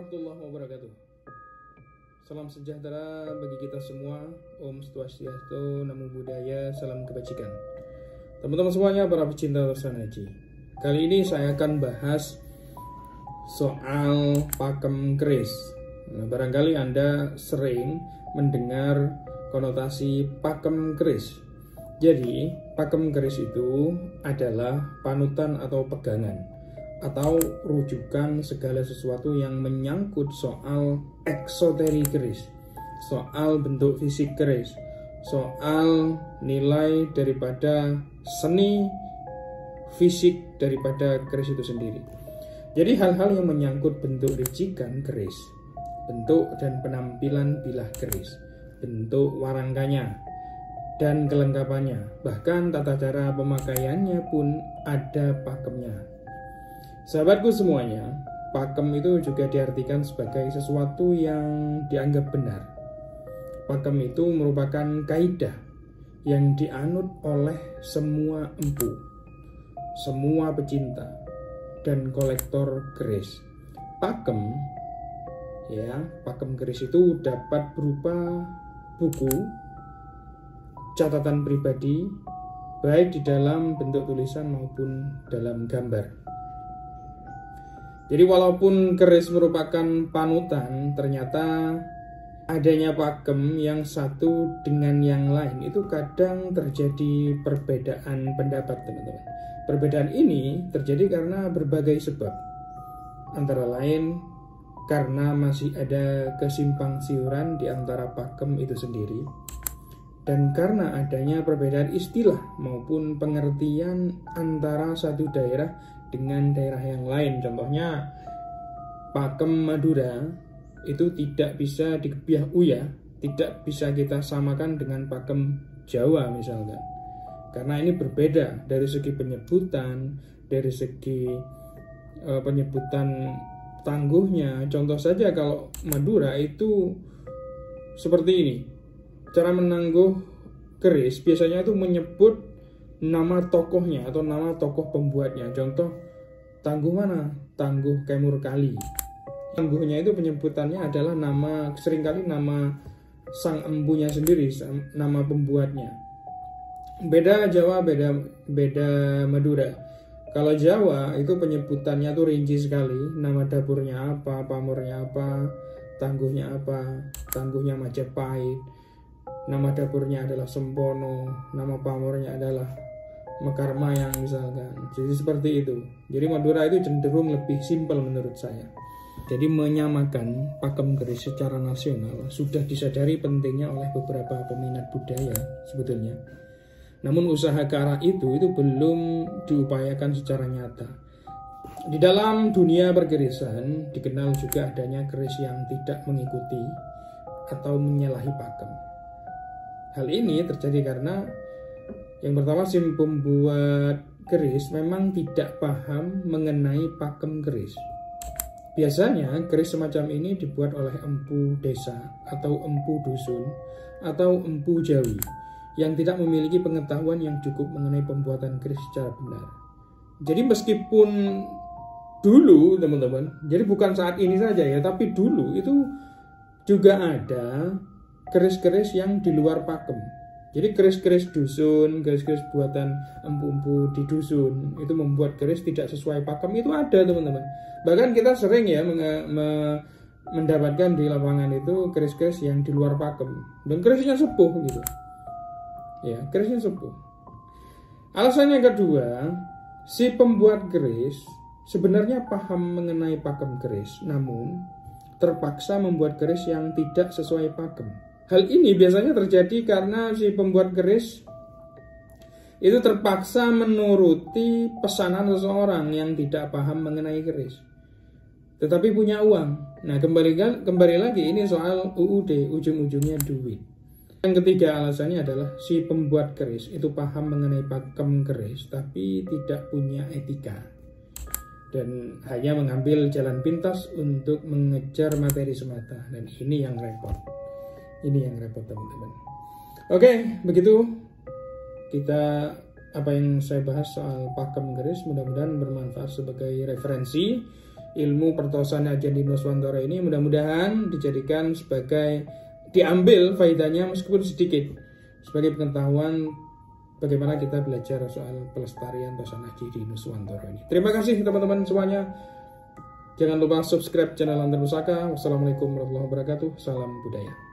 warahmatullahi wabarakatuh. Salam sejahtera bagi kita semua. Om Swastiastu, Namo Buddhaya, salam kebajikan. Teman-teman semuanya, para pecinta Torsanaji. Kali ini saya akan bahas soal pakem keris. Nah, barangkali Anda sering mendengar konotasi pakem keris. Jadi, pakem keris itu adalah panutan atau pegangan, atau rujukan segala sesuatu yang menyangkut soal eksoteri keris, soal bentuk fisik keris, soal nilai daripada seni fisik daripada keris itu sendiri. Jadi hal-hal yang menyangkut bentuk ricikan keris, bentuk dan penampilan bilah keris, bentuk warangkanya, dan kelengkapannya, bahkan tata cara pemakaiannya pun ada pakemnya. Sahabatku semuanya, pakem itu juga diartikan sebagai sesuatu yang dianggap benar. Pakem itu merupakan kaidah yang dianut oleh semua empu, semua pecinta, dan kolektor keris. Pakem keris itu dapat berupa buku, catatan pribadi, baik di dalam bentuk tulisan maupun dalam gambar. Jadi walaupun keris merupakan panutan, ternyata adanya pakem yang satu dengan yang lain itu kadang terjadi perbedaan pendapat, teman-teman. Perbedaan ini terjadi karena berbagai sebab. Antara lain karena masih ada kesimpang siuran di antara pakem itu sendiri, dan karena adanya perbedaan istilah maupun pengertian antara satu daerah dengan daerah yang lain. Contohnya, pakem Madura itu tidak bisa dikebiah uyah, tidak bisa kita samakan dengan pakem Jawa misalkan, karena ini berbeda dari segi penyebutan, dari segi penyebutan tangguhnya. Contoh saja, kalau Madura itu seperti ini, cara menangguh keris biasanya itu menyebut nama tokohnya atau nama tokoh pembuatnya. Contoh, tangguh mana? Tangguh Kemur Kali. Tangguhnya itu penyebutannya adalah nama, seringkali nama sang empunya sendiri, nama pembuatnya. Beda Jawa, beda Madura. Kalau Jawa itu penyebutannya tuh rinci sekali, nama dapurnya apa, pamornya apa, tangguhnya apa, tangguhnya Majapahit, nama dapurnya adalah Sempono, nama pamornya adalah Mekarmayang misalkan. Jadi seperti itu. Jadi Madura itu cenderung lebih simpel menurut saya. Jadi menyamakan pakem keris secara nasional sudah disadari pentingnya oleh beberapa peminat budaya sebetulnya. Namun usaha ke arah itu belum diupayakan secara nyata. Di dalam dunia perkerisan dikenal juga adanya keris yang tidak mengikuti atau menyalahi pakem. Hal ini terjadi karena yang pertama, si pembuat keris memang tidak paham mengenai pakem keris. Biasanya keris semacam ini dibuat oleh empu desa atau empu dusun atau empu Jawi yang tidak memiliki pengetahuan yang cukup mengenai pembuatan keris secara benar. Jadi meskipun dulu, teman-teman, jadi bukan saat ini saja ya, tapi dulu itu juga ada keris-keris yang di luar pakem. Jadi keris-keris dusun, keris-keris buatan empu-empu di dusun itu membuat keris tidak sesuai pakem, itu ada, teman-teman. Bahkan kita sering ya mendapatkan di lapangan itu keris-keris yang di luar pakem dan kerisnya sepuh gitu. Ya, kerisnya sepuh. Alasan yang kedua, si pembuat keris sebenarnya paham mengenai pakem keris, namun terpaksa membuat keris yang tidak sesuai pakem. Hal ini biasanya terjadi karena si pembuat keris itu terpaksa menuruti pesanan seseorang yang tidak paham mengenai keris, tetapi punya uang. Nah, kembali lagi ini soal UUD, ujung-ujungnya duit. Yang ketiga alasannya adalah si pembuat keris itu paham mengenai pakem keris, tapi tidak punya etika dan hanya mengambil jalan pintas untuk mengejar materi semata. Dan ini yang repot. Ini yang repot, teman-teman. Oke, begitu kita apa yang saya bahas soal pakem keris. Mudah-mudahan bermanfaat sebagai referensi ilmu pertosan Ajen Dinuswantoro ini mudah-mudahan dijadikan sebagai diambil faedahnya meskipun sedikit sebagai pengetahuan bagaimana kita belajar soal pelestarian tosan Aji Dinuswantoro ini. Terima kasih teman-teman semuanya. Jangan lupa subscribe channel Lantern Pusaka. Wassalamualaikum warahmatullahi wabarakatuh. Salam budaya.